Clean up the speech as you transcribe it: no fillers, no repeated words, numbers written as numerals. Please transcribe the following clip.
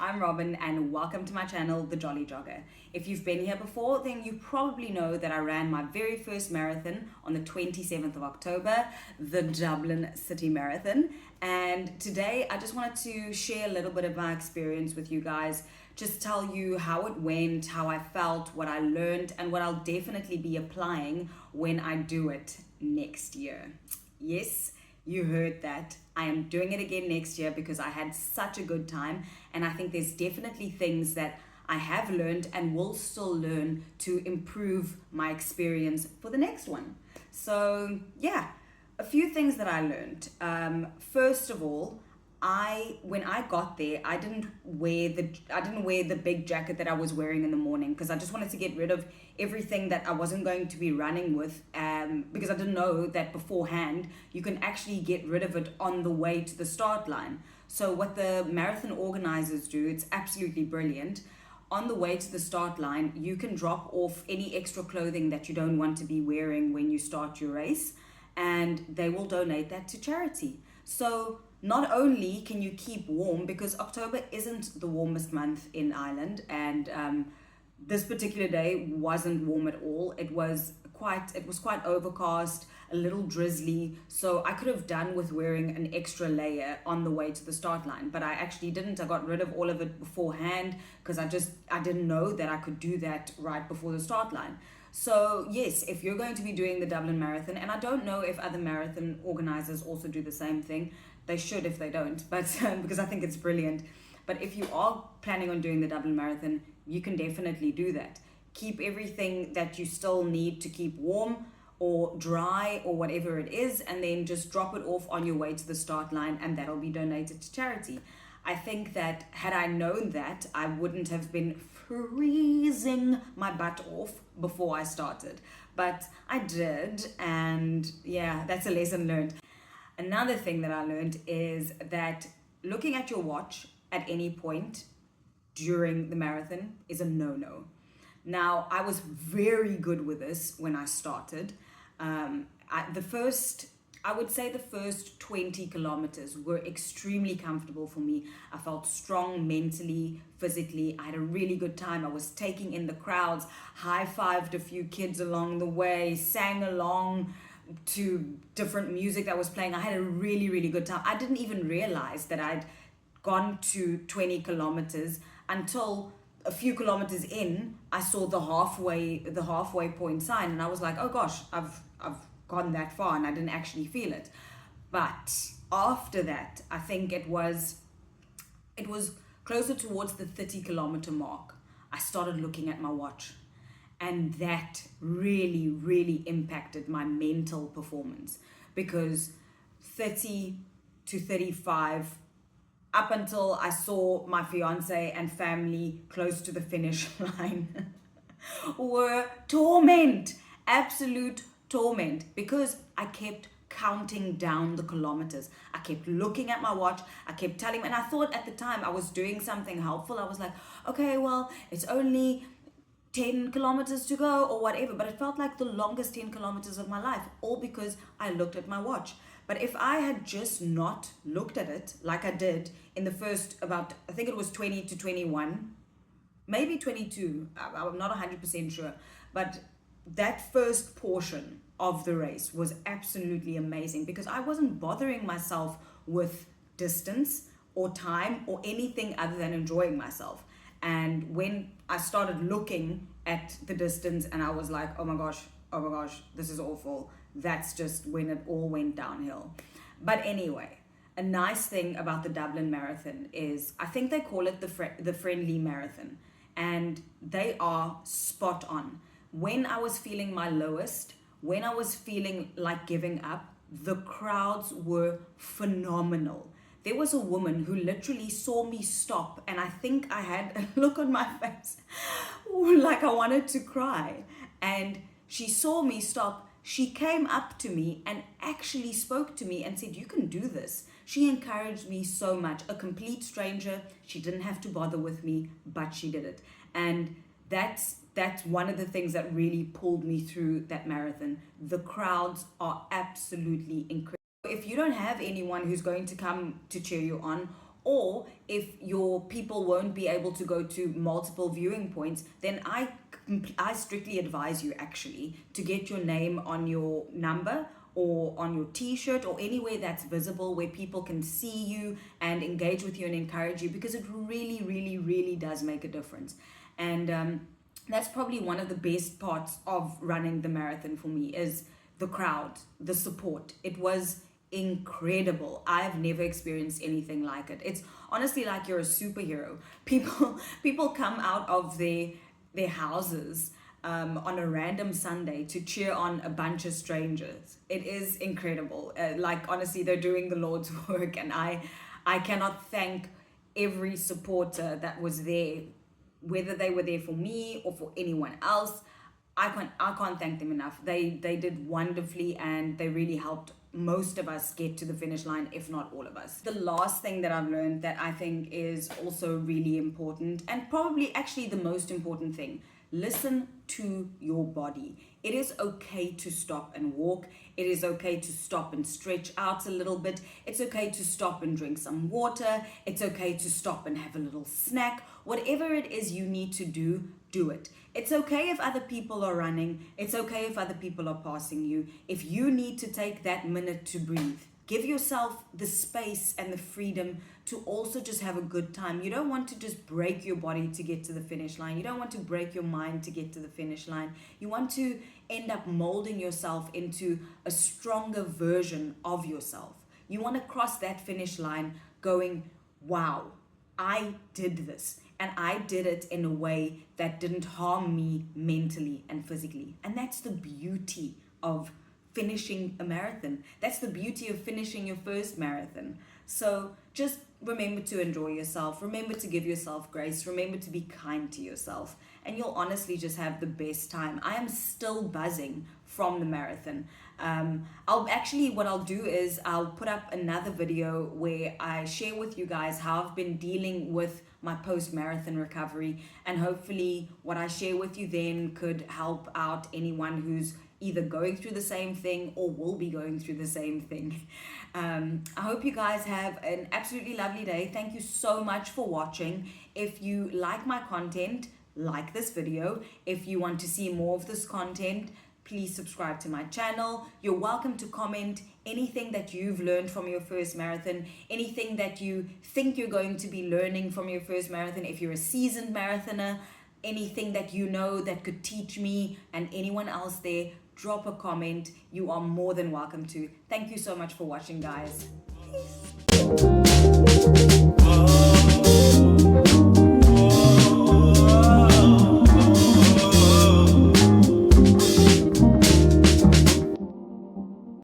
I'm Robin and welcome to my channel, The Jolly Jogger. If you've been here before, then you probably know that I ran my very first marathon on the 27th of October, the Dublin City Marathon. And today I just wanted to share a little bit of my experience with you guys, just tell you how it went, how I felt, what I learned, and what I'll definitely be applying when I do it next year. Yes, you heard that. I am doing it again next year because I had such a good time, and I think there's definitely things that I have learned and will still learn to improve my experience for the next one. So yeah, a few things that I learned. First of all, when I got there, I didn't wear the big jacket that I was wearing in the morning because I just wanted to get rid of everything that I wasn't going to be running with, because I didn't know that beforehand you can actually get rid of it on the way to the start line. So what the marathon organizers do, it's absolutely brilliant. On the way to the start line, you can drop off any extra clothing that you don't want to be wearing when you start your race, and they will donate that to charity. So not only can you keep warm, because October isn't the warmest month in Ireland, and this particular day wasn't warm at all. It was quite overcast, a little drizzly, so I could have done with wearing an extra layer on the way to the start line, but I actually didn't. I got rid of all of it beforehand because I didn't know that I could do that right before the start line. So yes, if you're going to be doing the Dublin Marathon, and I don't know if other marathon organizers also do the same thing, they should if they don't, but because I think it's brilliant. But if you are planning on doing the Dublin Marathon, you can definitely do that. Keep everything that you still need to keep warm or dry or whatever it is, and then just drop it off on your way to the start line, and that'll be donated to charity. I think that had I known that, I wouldn't have been freezing my butt off before I started. But I did, and yeah, that's a lesson learned. Another thing that I learned is that looking at your watch at any point during the marathon is a no-no. Now, I was very good with this when I started. I would say the first 20 kilometers were extremely comfortable for me. I felt strong mentally, physically. I had a really good time. I was taking in the crowds, high-fived a few kids along the way, sang along to different music that was playing. I had a really, really good time. I didn't even realize that I'd gone to 20 kilometers until a few kilometers in. I saw the halfway point sign, and I was like, oh gosh, I've gone that far, and I didn't actually feel it. But after that, I think it was closer towards the 30-kilometer mark, I started looking at my watch, and that really, really impacted my mental performance, because 30 to 35, up until I saw my fiance and family close to the finish line, were torment, absolute torment, because I kept counting down the kilometers. I kept looking at my watch. I kept telling, and I thought at the time I was doing something helpful. I was like, okay, well, it's only 10 kilometers to go or whatever, but it felt like the longest 10 kilometers of my life, all because I looked at my watch. But if I had just not looked at it like I did in the first about, I think it was 20 to 21, maybe 22, I'm not 100% sure, but that first portion of the race was absolutely amazing, because I wasn't bothering myself with distance or time or anything other than enjoying myself. And when I started looking at the distance and I was like, oh my gosh, this is awful, that's just when it all went downhill. But anyway, a nice thing about the Dublin Marathon is, I think they call it the friendly marathon, and they are spot on. When I was feeling my lowest, when I was feeling like giving up, the crowds were phenomenal. There was a woman who literally saw me stop, and I think I had a look on my face like I wanted to cry. And she saw me stop. She came up to me and actually spoke to me and said, you can do this. She encouraged me so much. A complete stranger. She didn't have to bother with me, but she did it. And that's one of the things that really pulled me through that marathon. The crowds are absolutely incredible. If you don't have anyone who's going to come to cheer you on, Or if your people won't be able to go to multiple viewing points, then I strictly advise you actually to get your name on your number or on your t-shirt or anywhere that's visible where people can see you and engage with you and encourage you, because it really, really, really does make a difference. And that's probably one of the best parts of running the marathon for me, is the crowd, the support. It was incredible. I've never experienced anything like it. It's honestly like you're a superhero. People come out of their houses on a random Sunday to cheer on a bunch of strangers. It is incredible. Like honestly, they're doing the Lord's work, and I cannot thank every supporter that was there, whether they were there for me or for anyone else. I can't thank them enough. They did wonderfully, and they really helped most of us get to the finish line, if not all of us. The last thing that I've learned that I think is also really important, and probably actually the most important thing: listen to your body. It is okay to stop and walk. It is okay to stop and stretch out a little bit. It's okay to stop and drink some water. It's okay to stop and have a little snack. Whatever it is you need to do, do it. It's okay if other people are running. It's okay if other people are passing you. If you need to take that minute to breathe, give yourself the space and the freedom to also just have a good time. You don't want to just break your body to get to the finish line. You don't want to break your mind to get to the finish line. You want to end up molding yourself into a stronger version of yourself. You want to cross that finish line going, wow, I did this. And I did it in a way that didn't harm me mentally and physically. And that's the beauty of finishing a marathon. That's the beauty of finishing your first marathon. So just remember to enjoy yourself. Remember to give yourself grace. Remember to be kind to yourself. And you'll honestly just have the best time. I am still buzzing from the marathon. What I'll do is I'll put up another video where I share with you guys how I've been dealing with my post-marathon recovery, and hopefully what I share with you then could help out anyone who's either going through the same thing or will be going through the same thing. I hope you guys have an absolutely lovely day. Thank you so much for watching. If you like my content, like this video. If you want to see more of this content, please subscribe to my channel. You're welcome to comment anything that you've learned from your first marathon, anything that you think you're going to be learning from your first marathon. If you're a seasoned marathoner, anything that you know that could teach me and anyone else there, drop a comment. You are more than welcome to. Thank you so much for watching, guys. Peace.